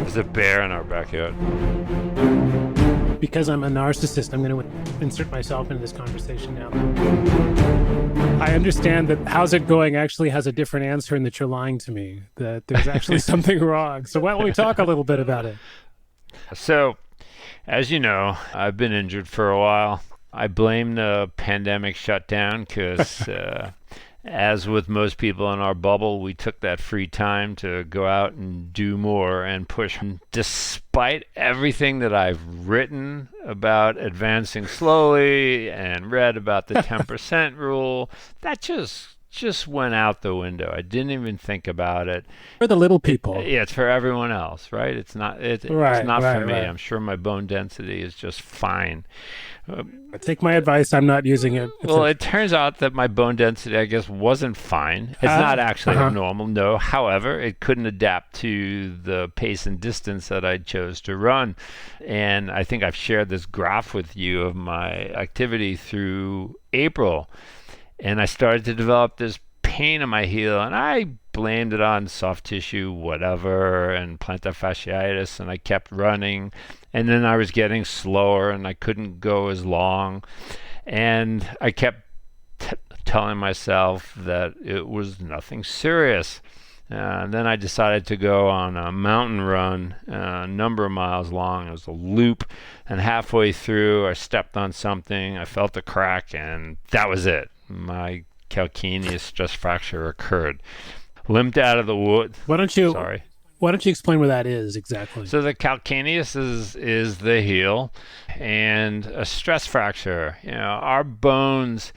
There's a bear in our backyard. Because I'm a narcissist, I'm going to insert myself into this conversation now. I understand that how's it going actually has a different answer and that you're lying to me, that there's actually something wrong. So why don't we talk a little bit about it? So, as you know, I've been injured for a while. I blame the pandemic shutdown because, as with most people in our bubble, we took that free time to go out and do more and push. Despite everything that I've written about advancing slowly and read about the 10% rule, that just went out the window. I didn't even think about it. For the little people. Yeah, it's for everyone else, right? It's not for me. I'm sure my bone density is just fine. Take my advice. I'm not using it. Well, it turns out that my bone density, I guess, wasn't fine. It's not actually abnormal, no. However, it couldn't adapt to the pace and distance that I chose to run. And I think I've shared this graph with you of my activity through April. And I started to develop this pain in my heel, and I blamed it on soft tissue, whatever, and plantar fasciitis, and I kept running. And then I was getting slower, and I couldn't go as long. And I kept telling myself that it was nothing serious. And then I decided to go on a mountain run, a number of miles long. It was a loop, and halfway through, I stepped on something. I felt a crack, and that was it. My calcaneus stress fracture occurred. Limped out of the wood. Why don't you explain what that is exactly? So the calcaneus is the heel, and a stress fracture. Our bones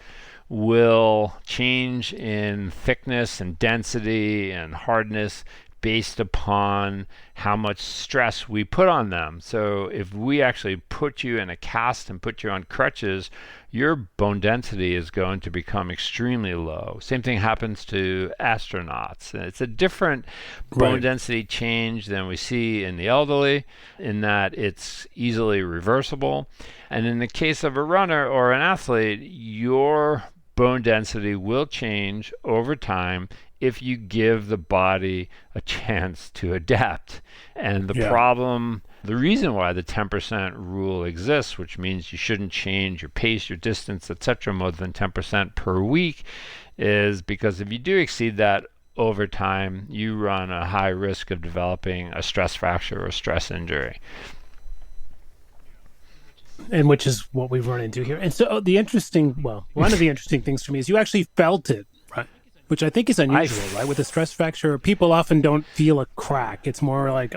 will change in thickness and density and hardness based upon how much stress we put on them. So if we actually put you in a cast and put you on crutches, your bone density is going to become extremely low. Same thing happens to astronauts. It's a different bone density change than we see in the elderly, in that it's easily reversible. And in the case of a runner or an athlete, your bone density will change over time if you give the body a chance to adapt. And the reason why the 10% rule exists, which means you shouldn't change your pace, your distance, etc., more than 10% per week, is because if you do exceed that over time, you run a high risk of developing a stress fracture or stress injury. And which is what we've run into here. And so one of the interesting things for me is you actually felt it, right? Which I think is unusual, right? With a stress fracture, people often don't feel a crack. It's more like,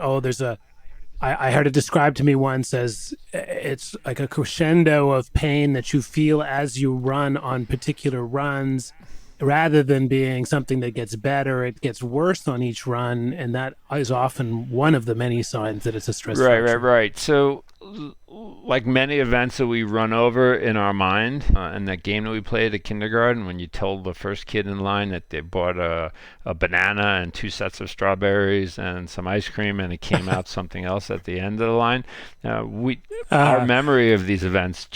I heard it described to me once as it's like a crescendo of pain that you feel as you run on particular runs, rather than being something that gets better, it gets worse on each run. And that is often one of the many signs that it's a stress fracture. Right. So like many events that we run over in our mind, and that game that we played at kindergarten when you told the first kid in line that they bought a banana and 2 sets of strawberries and some ice cream, and it came out something else at the end of the line, our memory of these events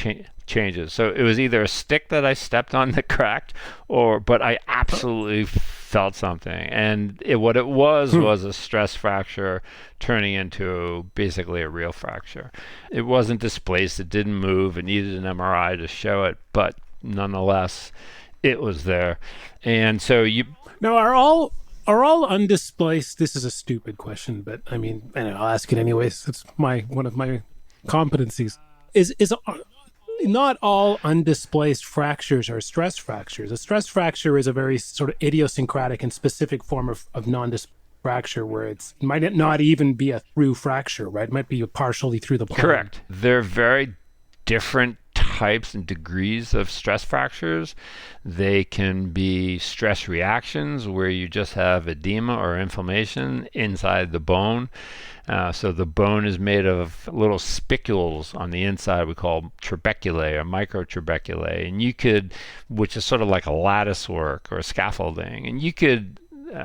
changes. So it was either a stick that I stepped on that cracked, but I absolutely felt something. And what it was a stress fracture turning into basically a real fracture. It wasn't displaced. It didn't move. It needed an MRI to show it. But nonetheless, it was there. And so Now, are all undisplaced? This is a stupid question, but I mean, I'll ask it anyways. It's one of my competencies. Is not all undisplaced fractures are stress fractures. A stress fracture is a very sort of idiosyncratic and specific form of non-displaced fracture where it might not even be a through fracture, right? It might be partially through the plane. Correct. They're very different types and degrees of stress fractures. They can be stress reactions where you just have edema or inflammation inside the bone. So the bone is made of little spicules on the inside we call trabeculae or microtrabeculae, and which is sort of like a lattice work or scaffolding, and you could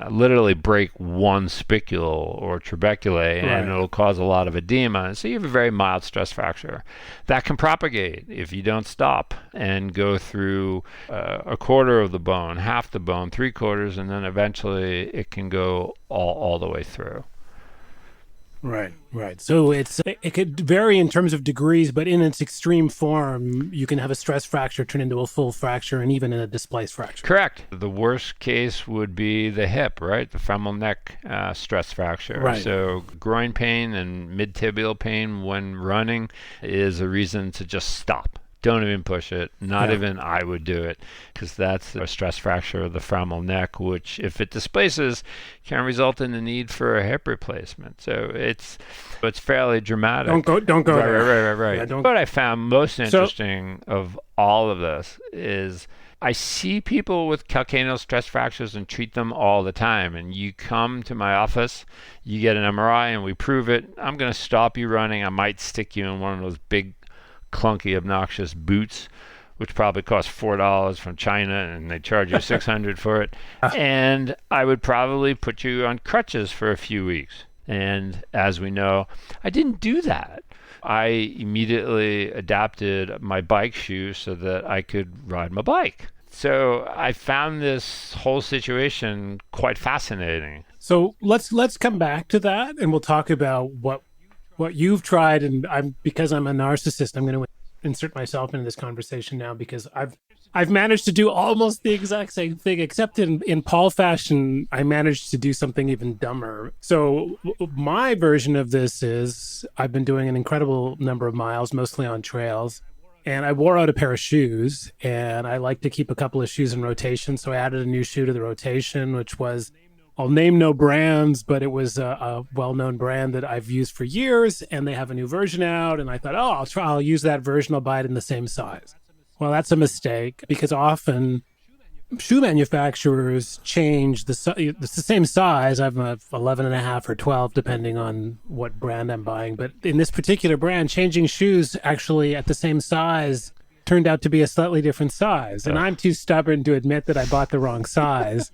literally break one spicule or trabeculae and it'll cause a lot of edema. And so you have a very mild stress fracture. That can propagate if you don't stop and go through a quarter of the bone, half the bone, 3/4, and then eventually it can go all the way through. Right, right. So it could vary in terms of degrees, but in its extreme form, you can have a stress fracture turn into a full fracture and even in a displaced fracture. Correct. The worst case would be the hip, right? The femoral neck stress fracture. Right. So groin pain and mid-tibial pain when running is a reason to just stop. Don't even push it. Not Yeah. even I would do it, because that's a stress fracture of the femoral neck, which, if it displaces, can result in the need for a hip replacement. So it's fairly dramatic. Don't go Right, there. right, right, right, Yeah, right. don't. What I found most So interesting of all of this is I see people with calcaneal stress fractures and treat them all the time. And you come to my office, you get an MRI, and we prove it. I'm going to stop you running. I might stick you in one of those big, clunky, obnoxious boots, which probably cost $4 from China, and they charge you 600 for it. And I would probably put you on crutches for a few weeks. And as we know, I didn't do that. I immediately adapted my bike shoes so that I could ride my bike. So I found this whole situation quite fascinating. so let's come back to that, and we'll talk about what you've tried. And because I'm a narcissist, I'm going to insert myself into this conversation now because I've managed to do almost the exact same thing, except in Paul fashion, I managed to do something even dumber. So my version of this is I've been doing an incredible number of miles, mostly on trails. And I wore out a pair of shoes, and I like to keep a couple of shoes in rotation. So I added a new shoe to the rotation, which was, I'll name no brands, but it was a well-known brand that I've used for years, and they have a new version out. And I thought, oh, I'll use that version. I'll buy it in the same size. Well, that's a mistake because often shoe manufacturers change it's the same size. I'm a 11 and a half or 12, depending on what brand I'm buying. But in this particular brand, changing shoes actually at the same size turned out to be a slightly different size. And I'm too stubborn to admit that I bought the wrong size,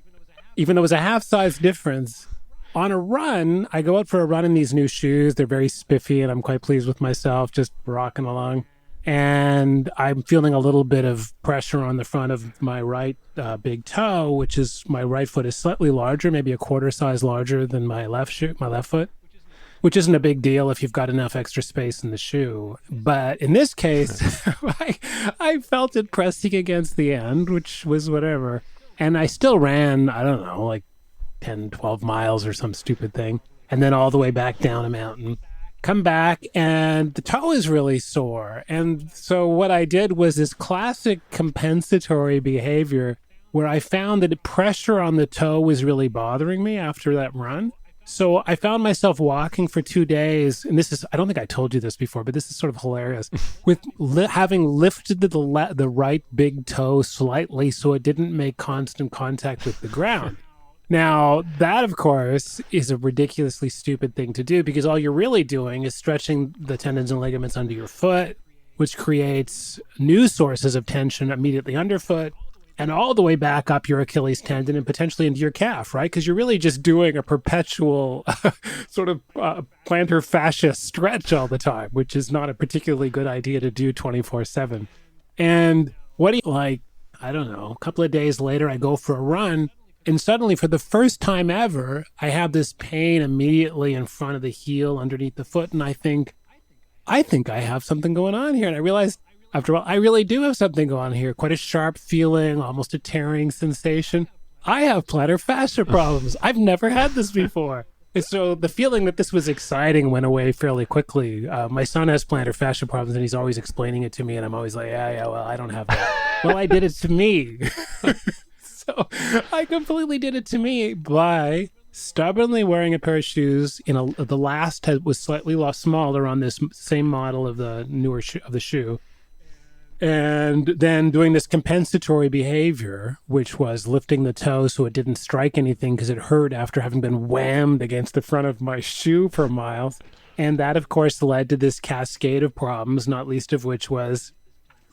even though it was a half size difference. On a run, I go out for a run in these new shoes. They're very spiffy, and I'm quite pleased with myself, just rocking along. And I'm feeling a little bit of pressure on the front of my right big toe, which is my right foot is slightly larger, maybe a quarter size larger than my left foot, which isn't a big deal if you've got enough extra space in the shoe. But in this case, I felt it pressing against the end, which was whatever. And I still ran, I don't know, like 10, 12 miles or some stupid thing, and then all the way back down a mountain. Come back and the toe is really sore. And so what I did was this classic compensatory behavior where I found that the pressure on the toe was really bothering me after that run. So I found myself walking for 2 days, and this is, I don't think I told you this before, but this is sort of hilarious, with having lifted the right big toe slightly so it didn't make constant contact with the ground. Now, that, of course, is a ridiculously stupid thing to do because all you're really doing is stretching the tendons and ligaments under your foot, which creates new sources of tension immediately underfoot and all the way back up your Achilles tendon and potentially into your calf, right? Because you're really just doing a perpetual sort of plantar fascia stretch all the time, which is not a particularly good idea to do 24/7. And what do you like? I don't know. A couple of days later, I go for a run. And suddenly, for the first time ever, I have this pain immediately in front of the heel underneath the foot. And I think I have something going on here. And I realized, after all, I really do have something going on here. Quite a sharp feeling, almost a tearing sensation. I have plantar fascia problems. I've never had this before. And so the feeling that this was exciting went away fairly quickly. My son has plantar fascia problems, and he's always explaining it to me. And I'm always like, yeah, well, I don't have that. Well, I did it to me. So I completely did it to me by stubbornly wearing a pair of shoes. The last was slightly smaller on this same model of the newer of the shoe, and then doing this compensatory behavior, which was lifting the toe so it didn't strike anything because it hurt after having been whammed against the front of my shoe for miles. And that, of course, led to this cascade of problems, not least of which was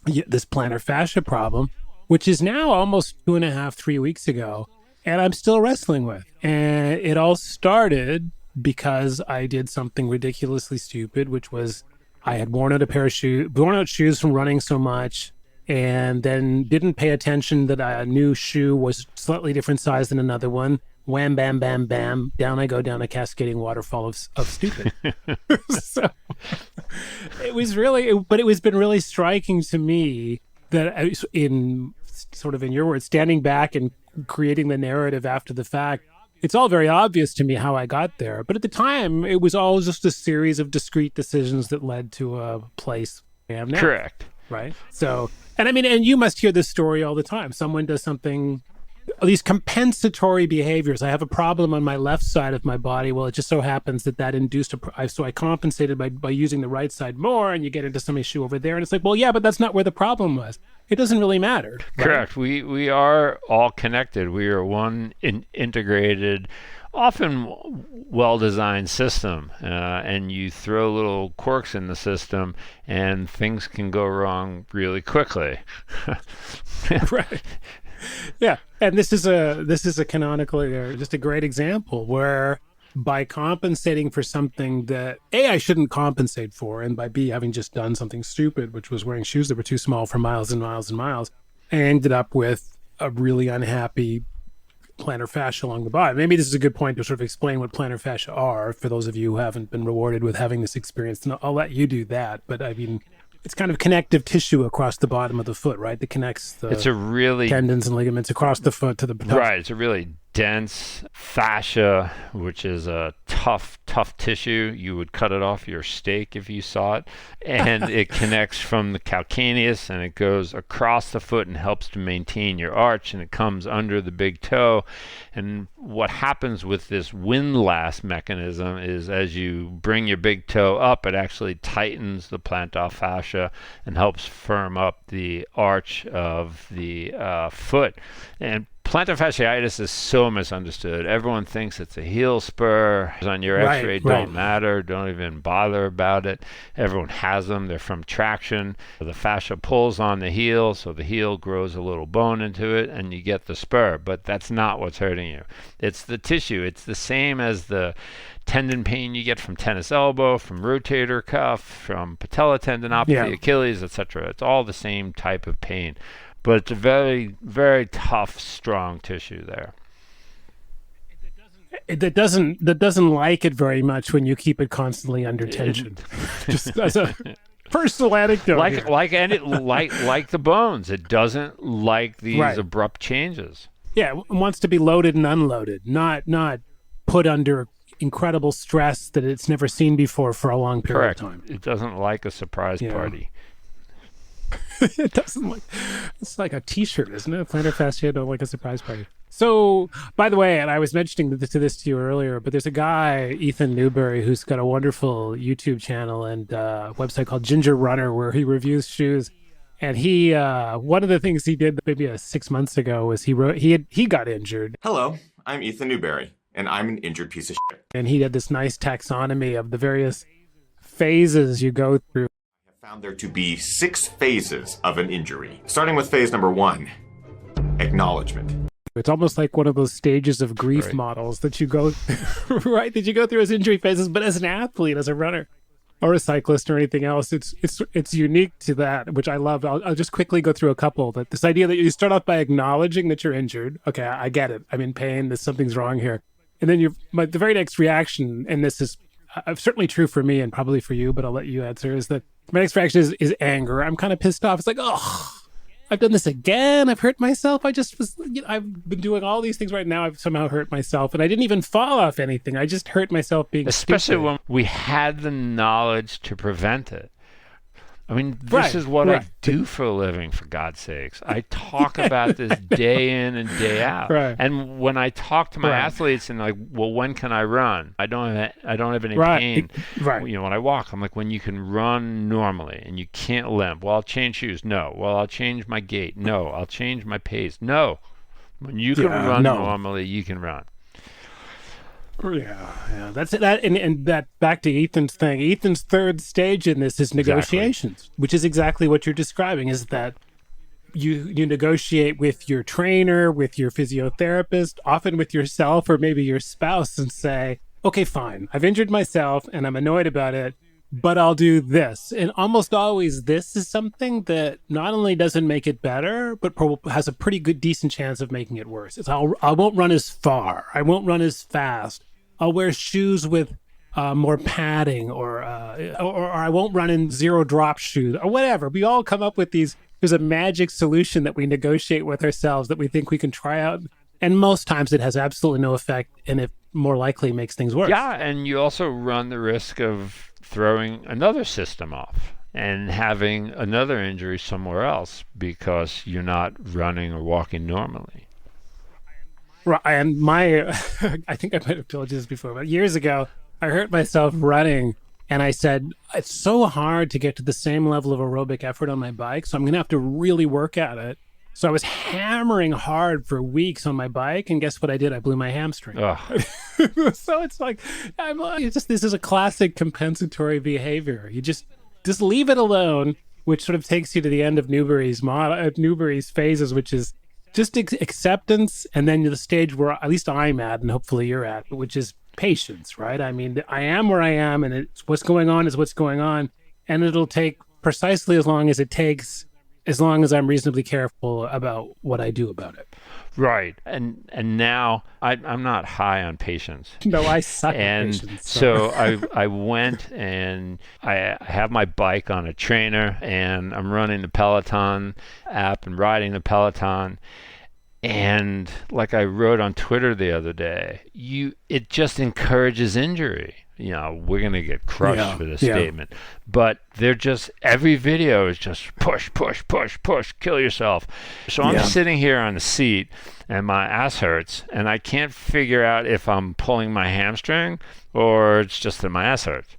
this plantar fascia problem, which is now almost 2.5, 3 weeks ago, and I'm still wrestling with. And it all started because I did something ridiculously stupid, which was I had worn out shoes from running so much, and then didn't pay attention that a new shoe was slightly different size than another one. wham, bam, bam, bam, down I go down a cascading waterfall of stupid. So it was really, but it was been really striking to me that in sort of in your words, standing back and creating the narrative after the fact, it's all very obvious to me how I got there. But at the time, it was all just a series of discrete decisions that led to a place I am now. Correct. Right. So, and I mean, and you must hear this story all the time. Someone does something, these compensatory behaviors. I have a problem on my left side of my body. Well, it just so happens that induced so I compensated by using the right side more, and you get into some issue over there. And it's like, well, yeah, but that's not where the problem was. It doesn't really matter. Right? Correct. We are all connected. We are one integrated, often well-designed system, and you throw little quirks in the system and things can go wrong really quickly. Right. Yeah, and this is a canonical, or just a great example where by compensating for something that A, I shouldn't compensate for, and by B, having just done something stupid, which was wearing shoes that were too small for miles and miles and miles, I ended up with a really unhappy plantar fascia along the bottom. Maybe this is a good point to sort of explain what plantar fascia are for those of you who haven't been rewarded with having this experience. And I'll let you do that, but I mean, it's kind of connective tissue across the bottom of the foot, right? That connects the tendons and ligaments across the foot to the patella. Right. It's a really dense fascia, which is a tough tissue. You would cut it off your steak if you saw it. And it connects from the calcaneus and it goes across the foot and helps to maintain your arch, and it comes under the big toe. And what happens with this windlass mechanism is as you bring your big toe up, it actually tightens the plantar fascia and helps firm up the arch of the foot. And plantar fasciitis is so misunderstood. Everyone thinks it's a heel spur. On your x-ray, don't matter. Don't even bother about it. Everyone has them. They're from traction. The fascia pulls on the heel, so the heel grows a little bone into it, and you get the spur. But that's not what's hurting you. It's the tissue. It's the same as the tendon pain you get from tennis elbow, from rotator cuff, from patella tendinopathy, Achilles, etc. It's all the same type of pain. But it's a very, very tough, strong tissue there. That doesn't like it very much when you keep it constantly under tension. Just as a personal anecdote, like the bones, it doesn't like these abrupt changes. Yeah, it wants to be loaded and unloaded, not put under incredible stress that it's never seen before for a long period of time. It doesn't like a surprise party. It doesn't like, it's like a t-shirt, isn't it? Plantar fascia don't like a surprise party. So, by the way, and I was mentioning this to you earlier, but there's a guy, Ethan Newberry, who's got a wonderful YouTube channel and website called Ginger Runner, where he reviews shoes. And he, one of the things he did maybe 6 months ago was he got injured. Hello, I'm Ethan Newberry, and I'm an injured piece of shit. And he had this nice taxonomy of the various phases you go through. Found there to be 6 phases of an injury, starting with phase number 1, acknowledgement. It's almost like one of those stages of grief models that you go that you go through as injury phases, but as an athlete, as a runner or a cyclist or anything else, it's unique to that, which I love. I'll just quickly go through a couple. That this idea that you start off by acknowledging that you're injured. Okay, I get it. I'm in pain. There's something's wrong here. And then the very next reaction, and this is certainly true for me and probably for you, but I'll let you answer, is that my next reaction is anger. I'm kind of pissed off. It's like, oh, I've done this again. I've hurt myself. I've been doing all these things right now. I've somehow hurt myself, and I didn't even fall off anything. I just hurt myself being Especially stupid. When we had the knowledge to prevent it. I mean, this is what I do for a living, for God's sakes. I talk about this day in and day out. And when I talk to my athletes and like, well, when can I run? I don't have any pain. You know, when I walk, I'm like, when you can run normally and you can't limp. Well, I'll change shoes. No. Well, I'll change my gait. No. I'll change my pace. No. When you can run normally, you can run. Yeah, that's it. And that back to Ethan's thing. Ethan's third stage in this is negotiations, which is exactly what you're describing. Is that you negotiate with your trainer, with your physiotherapist, often with yourself or maybe your spouse, and say, "Okay, fine. I've injured myself, and I'm annoyed about it. but I'll do this. And almost always this is something that not only doesn't make it better, but has a pretty good, decent chance of making it worse. I won't run as far. I won't run as fast. I'll wear shoes with more padding, or I won't run in zero drop shoes or whatever. We all come up with these. There's a magic solution that we negotiate with ourselves that we think we can try out. And most times it has absolutely no effect, and it more likely makes things worse. Yeah, and you also run the risk of throwing another system off and having another injury somewhere else because you're not running or walking normally. Right, and I think I might have told you this before, but years ago, I hurt myself running, and I said, it's so hard to get to the same level of aerobic effort on my bike, so I'm going to have to really work at it. So I was hammering hard for weeks on my bike, and guess what I did? I blew my hamstring. So it's like, this is a classic compensatory behavior. You just leave it alone, which sort of takes you to the end of Newbery's phases, which is just acceptance, and then the stage where at least I'm at, and hopefully you're at, which is patience, right? I mean, I am where I am, and what's going on is what's going on, and it'll take precisely as long as it takes, as long as I'm reasonably careful about what I do about it. Right. And now I'm not high on patience. No, I suck at patience. So I went and I have my bike on a trainer, and I'm running the Peloton app and riding the Peloton. And like I wrote on Twitter the other day, it just encourages injury. We're going to get crushed for this statement. But every video is just push, push, push, push, kill yourself. So I'm sitting here on the seat and my ass hurts, and I can't figure out if I'm pulling my hamstring or it's just that my ass hurts.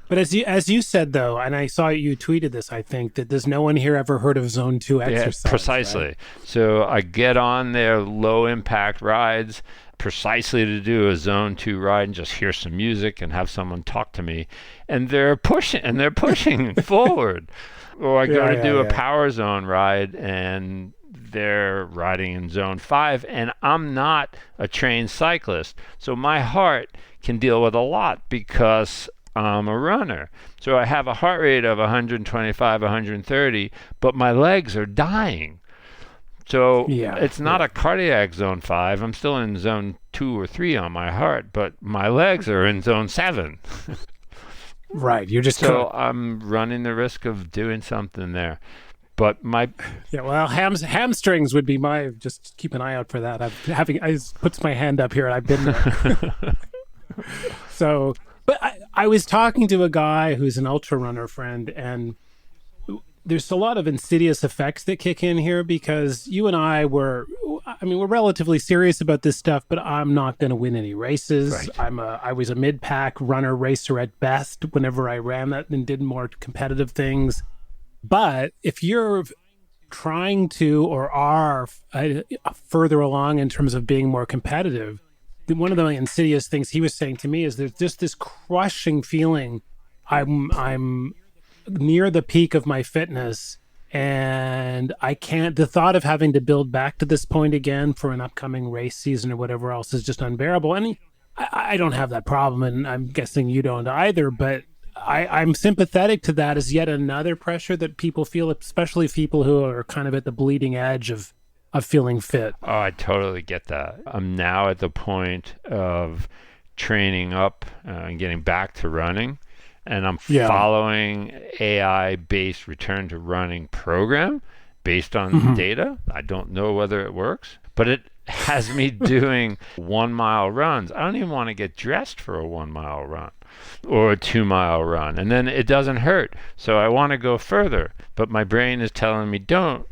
But as you said, though, and I saw you tweeted this, I think, that there's no one here ever heard of Zone 2 exercise. Yeah, precisely. Right? So I get on their low-impact rides precisely to do a Zone 2 ride and just hear some music and have someone talk to me. And they're pushing forward. Or I go to do a Power Zone ride, and they're riding in Zone 5, and I'm not a trained cyclist. So my heart can deal with a lot because I'm a runner. So I have a heart rate of 125, 130, but my legs are dying. So it's not a cardiac Zone 5. I'm still in Zone 2 or 3 on my heart, but my legs are in Zone 7. Right. You're just I'm running the risk of doing something there. But hamstrings would be just keep an eye out for that. I puts my hand up here, and I've been there. So, but I was talking to a guy who's an ultra runner friend, and there's a lot of insidious effects that kick in here because you and we're relatively serious about this stuff, but I'm not going to win any races. Right. I was a mid-pack runner racer at best whenever I ran that and did more competitive things. But if you're trying to or are further along in terms of being more competitive, one of the insidious things he was saying to me is there's just this crushing feeling. I'm near the peak of my fitness, and the thought of having to build back to this point again for an upcoming race season or whatever else is just unbearable. And I don't have that problem, and I'm guessing you don't either, but I'm sympathetic to that as yet another pressure that people feel, especially people who are kind of at the bleeding edge of feeling fit. Oh, I totally get that. I'm now at the point of training up and getting back to running, and I'm following AI-based return to running program based on data. I don't know whether it works, but it has me doing 1 mile runs. I don't even want to get dressed for a 1 mile run or a 2 mile run, and then it doesn't hurt, so I want to go further, but my brain is telling me don't.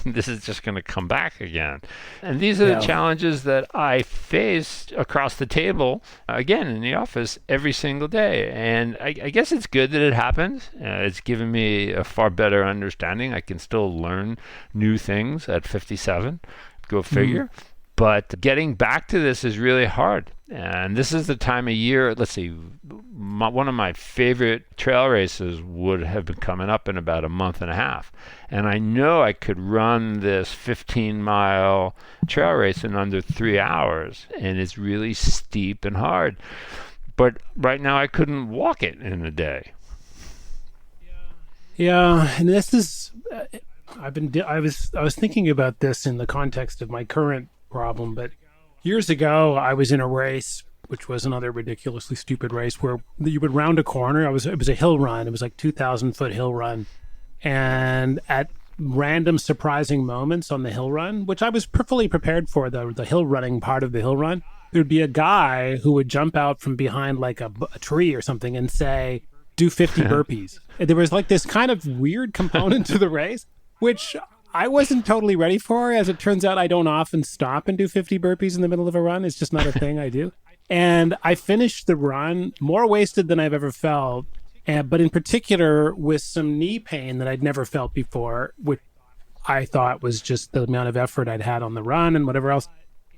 This is just going to come back again. And these are the challenges that I face across the table again in the office every single day, and I guess it's good that it happens. It's given me a far better understanding. I can still learn new things at 57, go figure. But getting back to this is really hard. And this is the time of year, let's see, one of my favorite trail races would have been coming up in about a month and a half. And I know I could run this 15-mile trail race in under 3 hours. And it's really steep and hard. but right now I couldn't walk it in a day. Yeah, and this is I was thinking about this in the context of my current problem, but years ago I was in a race, which was another ridiculously stupid race where you would round a corner. It was a hill run. It was like 2,000-foot hill run, and at random surprising moments on the hill run, which I was fully prepared for, the hill running part of the hill run, there'd be a guy who would jump out from behind like a tree or something and say, do 50 burpees. And there was like this kind of weird component to the race, which I wasn't totally ready for. As it turns out, I don't often stop and do 50 burpees in the middle of a run. It's just not a thing I do. And I finished the run more wasted than I've ever felt, but in particular with some knee pain that I'd never felt before, which I thought was just the amount of effort I'd had on the run and whatever else.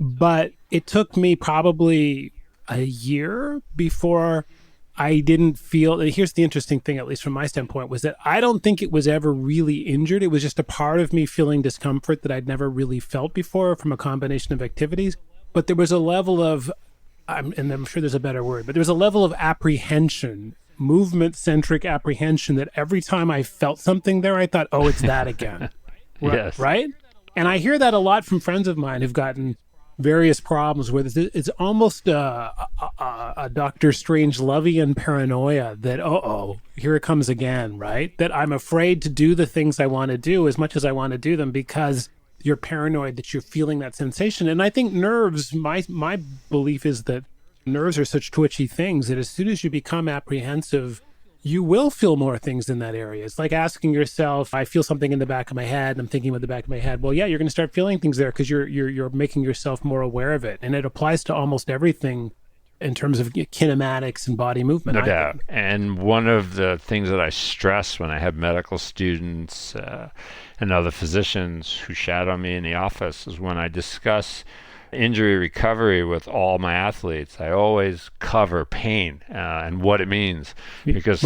But it took me probably a year before I didn't feel. Here's the interesting thing, at least from my standpoint, was that I don't think it was ever really injured. It was just a part of me feeling discomfort that I'd never really felt before from a combination of activities. But there was a level of, and I'm sure there's a better word, but there was a level of apprehension, movement-centric apprehension, that every time I felt something there, I thought, oh, it's that again. Yes. Right? And I hear that a lot from friends of mine who've gotten various problems where it's almost a Dr. Strange-Lovian paranoia that, here it comes again, right? That I'm afraid to do the things I want to do as much as I want to do them because you're paranoid that you're feeling that sensation. And I think nerves, my belief is that nerves are such twitchy things that as soon as you become apprehensive, you will feel more things in that area. It's like asking yourself, I feel something in the back of my head, and I'm thinking about the back of my head. Well, yeah, you're going to start feeling things there because you're making yourself more aware of it. And it applies to almost everything in terms of kinematics and body movement. No doubt. And one of the things that I stress when I have medical students and other physicians who shadow me in the office is when I discuss injury recovery with all my athletes, I always cover pain and what it means, because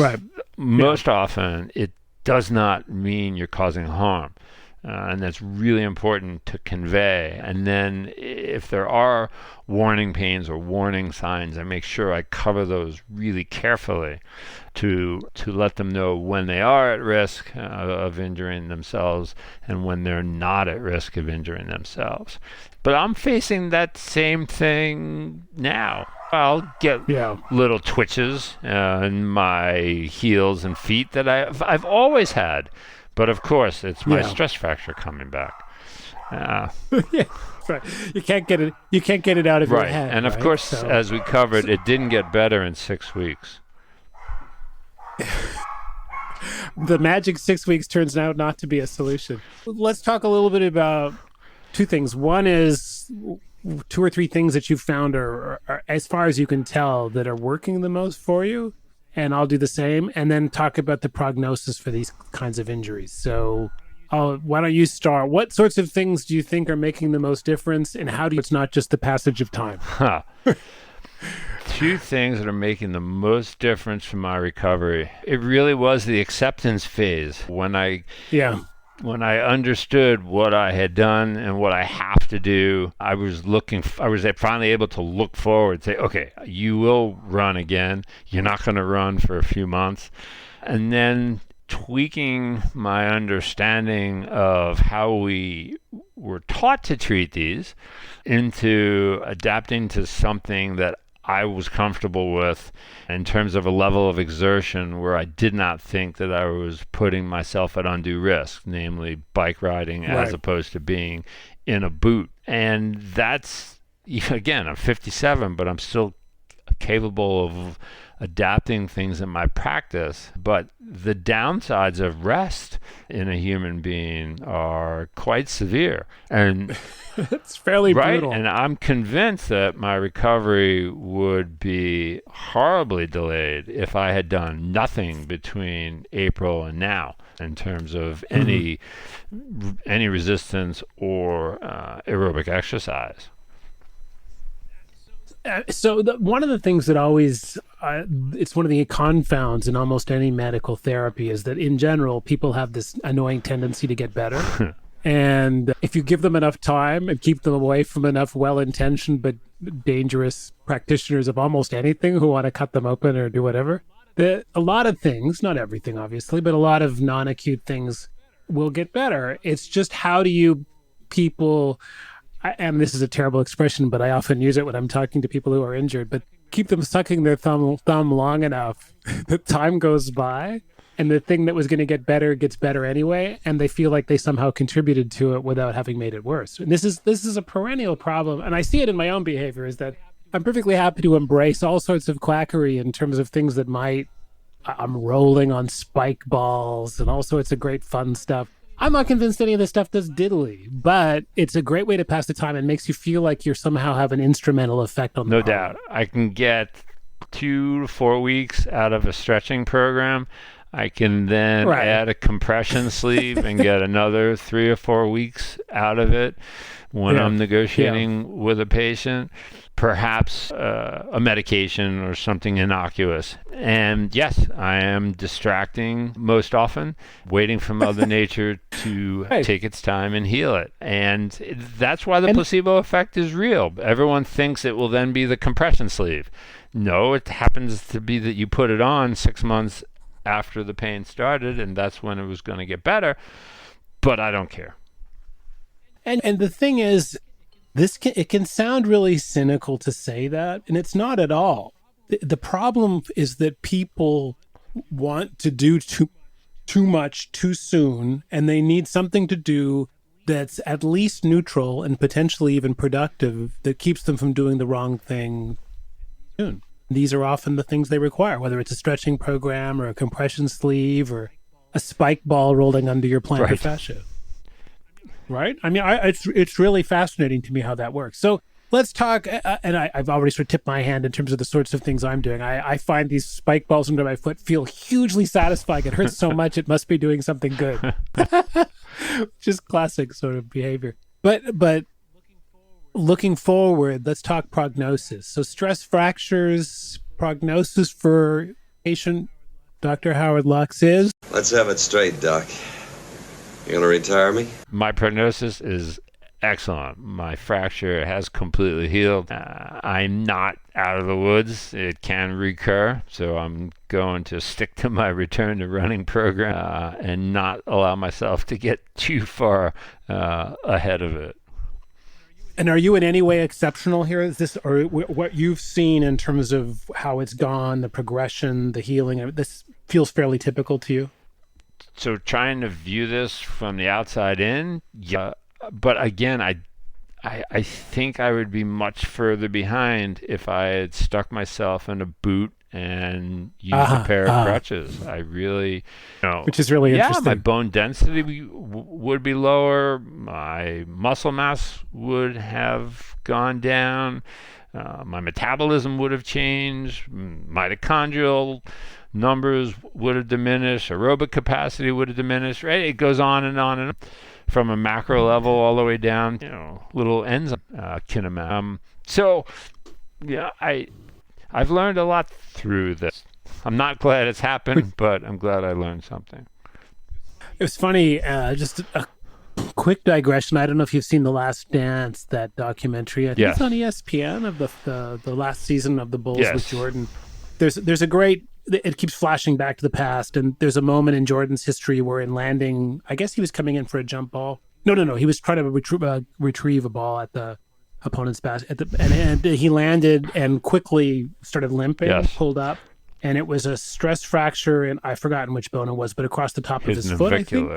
most often it does not mean you're causing harm. And that's really important to convey. And then if there are warning pains or warning signs, I make sure I cover those really carefully to let them know when they are at risk of injuring themselves and when they're not at risk of injuring themselves. But I'm facing that same thing now. I'll get little twitches in my heels and feet that I've always had. But of course, it's my stress fracture coming back. Yeah, right. You can't get it out of your head. And of course, as we covered, it didn't get better in 6 weeks. The magic 6 weeks turns out not to be a solution. Let's talk a little bit about two things. One is 2 or 3 things that you found are, as far as you can tell, that are working the most for you. And I'll do the same, and then talk about the prognosis for these kinds of injuries. So why don't you start? What sorts of things do you think are making the most difference, and how do you, it's not just the passage of time? 2 things that are making the most difference for my recovery. It really was the acceptance phase when I understood what I had done and what I have to do. I was finally able to look forward, say, okay, you will run again. You're not going to run for a few months. And then tweaking my understanding of how we were taught to treat these into adapting to something that I was comfortable with in terms of a level of exertion where I did not think that I was putting myself at undue risk, namely bike riding as opposed to being in a boot. And that's, again, I'm 57, but I'm still capable of adapting things in my practice. But the downsides of rest in a human being are quite severe. And it's fairly brutal. And I'm convinced that my recovery would be horribly delayed if I had done nothing between April and now in terms of any resistance or aerobic exercise. So one of the things that always, it's one of the confounds in almost any medical therapy is that in general, people have this annoying tendency to get better. And if you give them enough time and keep them away from enough well-intentioned but dangerous practitioners of almost anything who want to cut them open or do whatever, a lot of things, not everything obviously, but a lot of non-acute things will get better. It's just how do you people, and this is a terrible expression, but I often use it when I'm talking to people who are injured, but keep them sucking their thumb long enough that time goes by and the thing that was going to get better gets better anyway, and they feel like they somehow contributed to it without having made it worse. And this is a perennial problem, and I see it in my own behavior, is that I'm perfectly happy to embrace all sorts of quackery in terms of things that I'm rolling on spike balls and all sorts of great fun stuff. I'm not convinced any of this stuff does diddly, but it's a great way to pass the time and makes you feel like you're somehow have an instrumental effect on the No problem. doubt. I can get 2 to 4 weeks out of a stretching program. I can then add a compression sleeve and get another 3 or 4 weeks out of it when I'm negotiating with a patient. Perhaps a medication or something innocuous. And yes, I am distracting most often, waiting for Mother Nature to take its time and heal it. And that's why the placebo effect is real. Everyone thinks it will then be the compression sleeve. No, it happens to be that you put it on 6 months after the pain started, and that's when it was going to get better. But I don't care. And the thing is, it can sound really cynical to say that, and it's not at all. The problem is that people want to do too much too soon, and they need something to do that's at least neutral and potentially even productive that keeps them from doing the wrong thing soon. These are often the things they require, whether it's a stretching program or a compression sleeve or a spike ball rolling under your plantar fascia. Right? I mean, it's really fascinating to me how that works. So let's talk, and I've already sort of tipped my hand in terms of the sorts of things I'm doing. I find these spike balls under my foot feel hugely satisfying. It hurts so much, it must be doing something good. Just classic sort of behavior. But looking forward, let's talk prognosis. So stress fractures, prognosis for patient Dr. Howard Lux is? Let's have it straight, Doc. You gonna retire me? My prognosis is excellent. My fracture has completely healed. I'm not out of the woods. It can recur, so I'm going to stick to my return to running program and not allow myself to get too far ahead of it. And are you in any way exceptional here? Is this, or what you've seen in terms of how it's gone, the progression, the healing, this feels fairly typical to you? So trying to view this from the outside in, yeah. But again, I think I would be much further behind if I had stuck myself in a boot and used a pair of crutches. I really, which is really interesting. Yeah, my bone density would be lower. My muscle mass would have gone down. My metabolism would have changed. Mitochondrial numbers would have diminished. Aerobic capacity would have diminished. Right? It goes on and on and on. From a macro level all the way down, little enzyme kinematic. So, yeah, I've learned a lot through this. I'm not glad it's happened, but I'm glad I learned something. It was funny, just a quick digression. I don't know if you've seen The Last Dance, that documentary. I think it's on ESPN of the last season of the Bulls with Jordan. There's a great, it keeps flashing back to the past, and there's a moment in Jordan's history where in landing, I guess he was coming in for a jump ball. No, he was trying to retrieve a ball at the opponent's basket, and he landed and quickly started limping, pulled up, and it was a stress fracture, and I've forgotten which bone it was, but across the top of his foot, I think.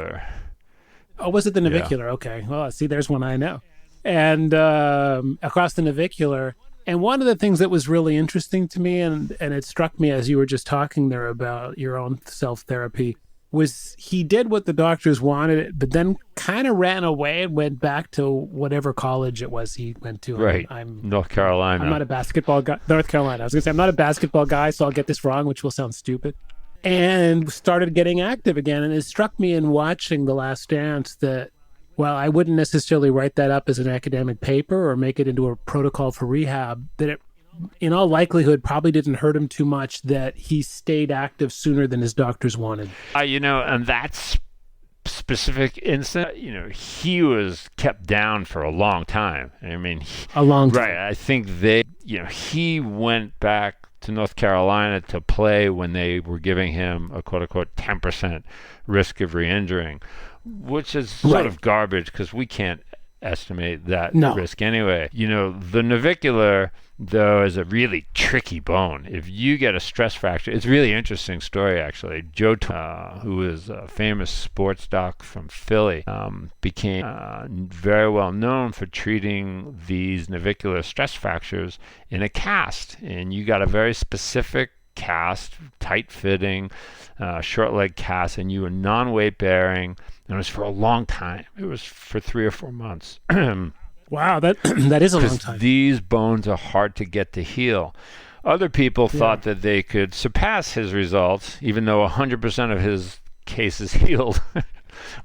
Oh, was it the navicular? Yeah. Okay, well, see, there's one I know. And across the navicular. And one of the things that was really interesting to me, and it struck me as you were just talking there about your own self-therapy, was he did what the doctors wanted, but then kind of ran away and went back to whatever college it was he went to. Right, North Carolina. I'm not a basketball guy. North Carolina. I was going to say, I'm not a basketball guy, so I'll get this wrong, which will sound stupid. And started getting active again. And it struck me in watching The Last Dance that, well, I wouldn't necessarily write that up as an academic paper or make it into a protocol for rehab, that it, in all likelihood, probably didn't hurt him too much that he stayed active sooner than his doctors wanted. And that's specific incident, he was kept down for a long time. I mean, A long time. right. I think he went back to North Carolina to play when they were giving him a quote unquote 10% risk of re-injuring, which is sort of garbage because we can't estimate that risk anyway. The navicular, though, is a really tricky bone. If you get a stress fracture, it's a really interesting story, actually. Joe, who is a famous sports doc from Philly, became very well known for treating these navicular stress fractures in a cast. And you got a very specific cast, tight-fitting, short leg cast, and you were non-weight bearing. And it was for a long time. It was for 3 or 4 months. Wow, that is a long time. These bones are hard to get to heal. Other people thought that they could surpass his results, even though 100% of his cases healed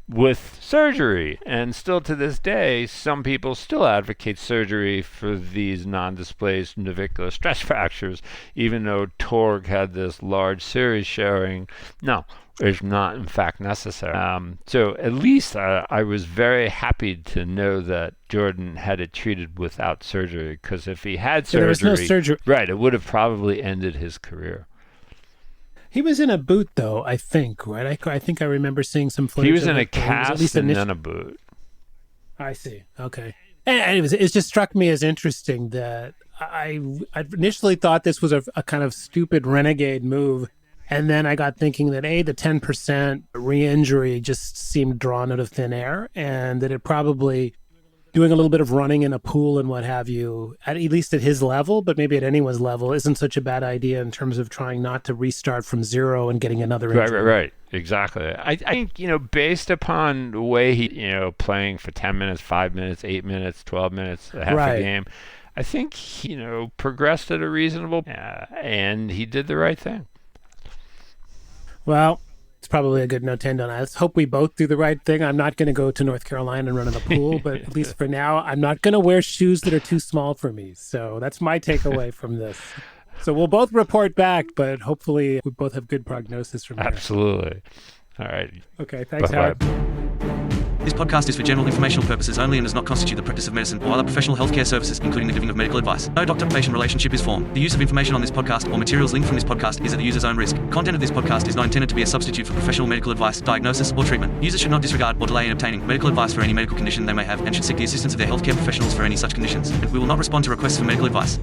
with surgery. And still to this day, some people still advocate surgery for these non-displaced navicular stress fractures, even though Torg had this large series showing no, is not in fact necessary. So at least I was very happy to know that Jordan had it treated without surgery, because if he had surgery, there was no surgery. Right, it would have probably ended his career. He was in a boot, though, I think, right? I think I remember seeing some footage. He was of in a it, cast and then a boot. I see. Okay. And it just struck me as interesting that I initially thought this was a kind of stupid renegade move. And then I got thinking that, the 10% re-injury just seemed drawn out of thin air, and that it probably doing a little bit of running in a pool and what have you, at least at his level, but maybe at anyone's level, isn't such a bad idea in terms of trying not to restart from zero and getting another injury. Right. Exactly. I think, based upon the way he, playing for 10 minutes, 5 minutes, 8 minutes, 12 minutes, half a game, I think, progressed at a reasonable, and he did the right thing. Well, it's probably a good note to end on. Let's hope we both do the right thing. I'm not going to go to North Carolina and run in the pool, but at least for now, I'm not going to wear shoes that are too small for me. So that's my takeaway from this. So we'll both report back, but hopefully we both have good prognosis from here. Absolutely. All right. Okay, thanks, Bye-bye. Howard. This podcast is for general informational purposes only and does not constitute the practice of medicine or other professional healthcare services, including the giving of medical advice. No doctor-patient relationship is formed. The use of information on this podcast or materials linked from this podcast is at the user's own risk. Content of this podcast is not intended to be a substitute for professional medical advice, diagnosis, or treatment. Users should not disregard or delay in obtaining medical advice for any medical condition they may have and should seek the assistance of their healthcare professionals for any such conditions. And we will not respond to requests for medical advice.